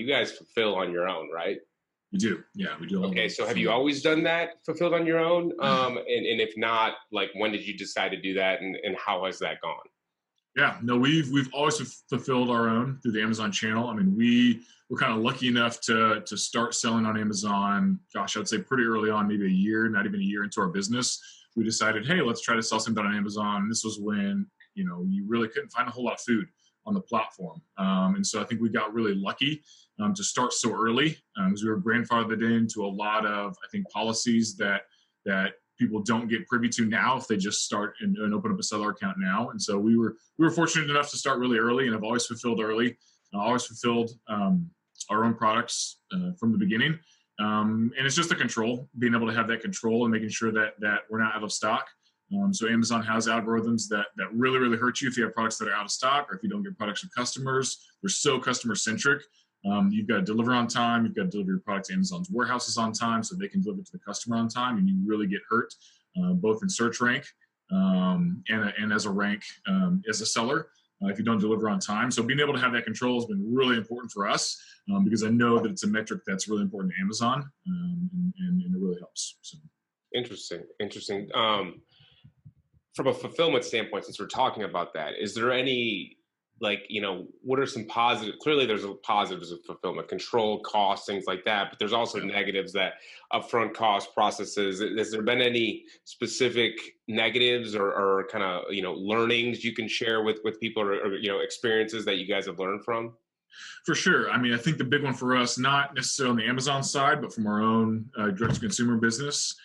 guys fulfill on your own, right? We do. Yeah, we do. Okay, so have you always done that, fulfilled on your own? And if not, like when did you decide to do that, and how has that gone? Yeah, no, we've always fulfilled our own through the Amazon channel. I mean, we were kind of lucky enough to start selling on Amazon. Gosh, I'd say pretty early on, maybe a year, not even a year into our business. We decided, hey, let's try to sell something on Amazon. And this was when you really couldn't find a whole lot of food on the platform, and so I think we got really lucky to start so early, because we were grandfathered into a lot of, I think, policies that people don't get privy to now if they just start and open up a seller account now. And so we were fortunate enough to start really early, and have always fulfilled early. Always fulfilled our own products from the beginning. And it's just the control, being able to have that control and making sure that we're not out of stock. So Amazon has algorithms that really, really hurt you if you have products that are out of stock, or if you don't get products from customers. They're so customer centric. You've got to deliver on time. You've got to deliver your product to Amazon's warehouses on time so they can deliver it to the customer on time, and you really get hurt, both in search rank and as a rank as a seller if you don't deliver on time. So being able to have that control has been really important for us, because I know that it's a metric that's really important to Amazon, and it really helps. So. Interesting. From a fulfillment standpoint, since we're talking about that, is there any, what are some positive? Clearly, there's positives of fulfillment, control, cost, things like that. But there's also negatives, that upfront cost, processes. Has there been any specific negatives or kind of learnings you can share with people, or experiences that you guys have learned from? For sure. I mean, I think the big one for us, not necessarily on the Amazon side, but from our own direct-to-consumer business,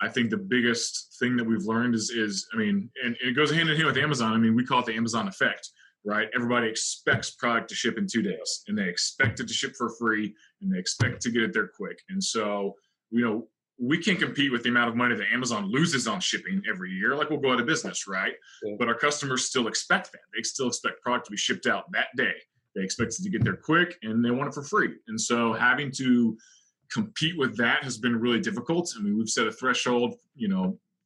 I think the biggest thing that we've learned is and it goes hand in hand with Amazon. I mean, we call it the Amazon effect, right? Everybody expects product to ship in 2 days, and they expect it to ship for free, and they expect to get it there quick. And so, we can't compete with the amount of money that Amazon loses on shipping every year. Like, we'll go out of business, right? Yeah. But our customers still expect that. They still expect product to be shipped out that day. They expect it to get there quick, and they want it for free. And so having to compete with that has been really difficult. I mean, we've set a threshold,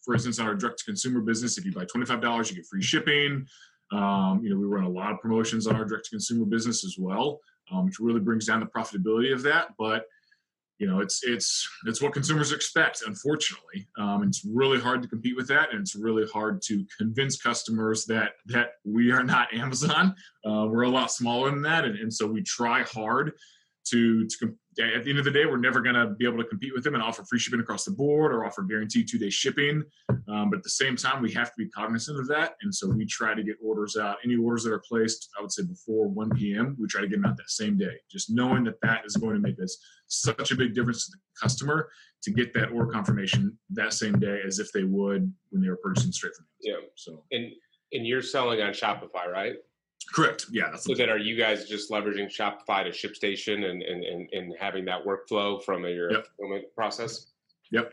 for instance, on our direct-to-consumer business, if you buy $25, you get free shipping. We run a lot of promotions on our direct-to-consumer business as well, which really brings down the profitability of that. But, it's what consumers expect, unfortunately. It's really hard to compete with that, and it's really hard to convince customers that we are not Amazon. We're a lot smaller than that, and so we try hard to at the end of the day, we're never going to be able to compete with them and offer free shipping across the board or offer guaranteed 2-day shipping. But at the same time, we have to be cognizant of that. And so we try to get orders out. Any orders that are placed, I would say before 1 p.m., we try to get them out that same day. Just knowing that is going to make us such a big difference to the customer to get that order confirmation that same day as if they would when they were purchasing straight from Amazon. Yeah. So, and you're selling on Shopify, right? Correct. Yeah. So then are you guys just leveraging Shopify to ShipStation and having that workflow from your fulfillment process? Yep.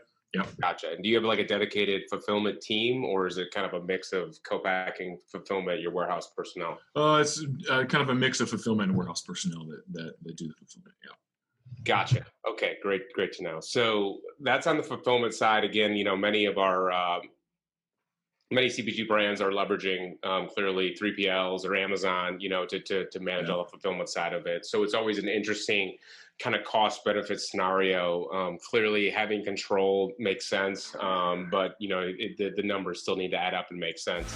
Gotcha. And do you have like a dedicated fulfillment team, or is it kind of a mix of co-packing, fulfillment, your warehouse personnel? It's kind of a mix of fulfillment and warehouse personnel that do the fulfillment. Yeah. Gotcha. Okay. Great to know. So that's on the fulfillment side. Again, many of our many CPG brands are leveraging clearly 3PLs or Amazon, to manage all the fulfillment side of it. So it's always an interesting kind of cost benefit scenario. Clearly having control makes sense, but the numbers still need to add up and make sense.